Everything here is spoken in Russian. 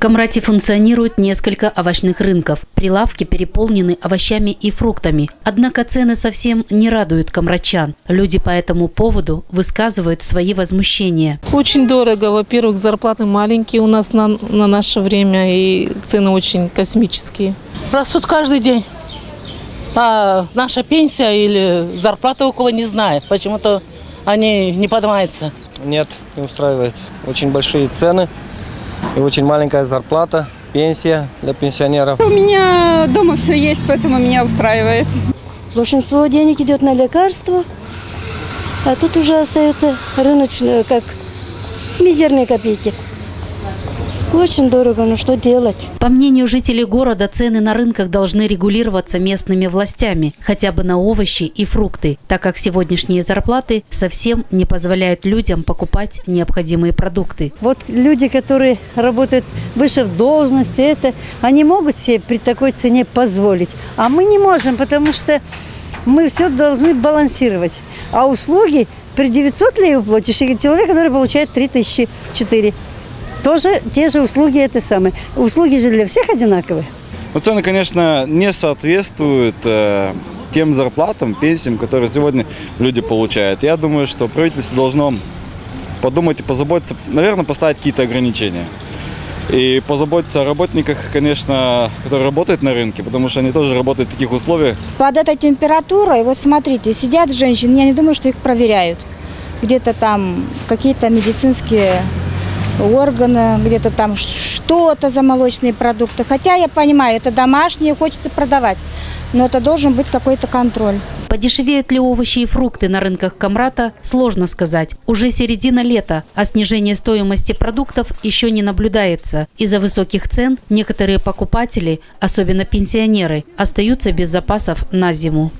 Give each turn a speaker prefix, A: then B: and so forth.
A: Камрате функционирует несколько овощных рынков. Прилавки переполнены овощами и фруктами. Однако цены совсем не радуют камратчан. Люди по этому поводу высказывают свои возмущения.
B: Очень дорого. Во-первых, зарплаты маленькие у нас на наше время, и цены очень космические.
C: Растут каждый день. А наша пенсия или зарплата у кого не знает. Почему-то они не поднимаются.
D: Нет, не устраивает. Очень большие цены и очень маленькая зарплата, пенсия для пенсионеров.
E: У меня дома все есть, поэтому меня устраивает.
F: Большинство денег идет на лекарства, а тут уже остается рыночные, как мизерные копейки. Очень дорого, но что делать?
A: По мнению жителей города, цены на рынках должны регулироваться местными властями, хотя бы на овощи и фрукты, так как сегодняшние зарплаты совсем не позволяют людям покупать необходимые продукты.
G: Вот люди, которые работают выше в должности, они могут себе при такой цене позволить, а мы не можем, потому что мы все должны балансировать. А услуги при 900 лей уплатишь, и человек, который получает 3004. Тоже те же услуги, это самое. Услуги же для всех одинаковые.
H: Но цены, конечно, не соответствуют тем зарплатам, пенсиям, которые сегодня люди получают. Я думаю, что правительство должно подумать и позаботиться, наверное, поставить какие-то ограничения. И позаботиться о работниках, конечно, которые работают на рынке, потому что они тоже работают в таких условиях.
I: Под этой температурой, вот смотрите, сидят женщины, я не думаю, что их проверяют. Где-то там какие-то медицинские органы, где-то там что-то за молочные продукты. Хотя я понимаю, это домашние, хочется продавать, но это должен быть какой-то контроль.
A: Подешевеют ли овощи и фрукты на рынках Камрата, сложно сказать. Уже середина лета, а снижение стоимости продуктов еще не наблюдается. Из-за высоких цен некоторые покупатели, особенно пенсионеры, остаются без запасов на зиму.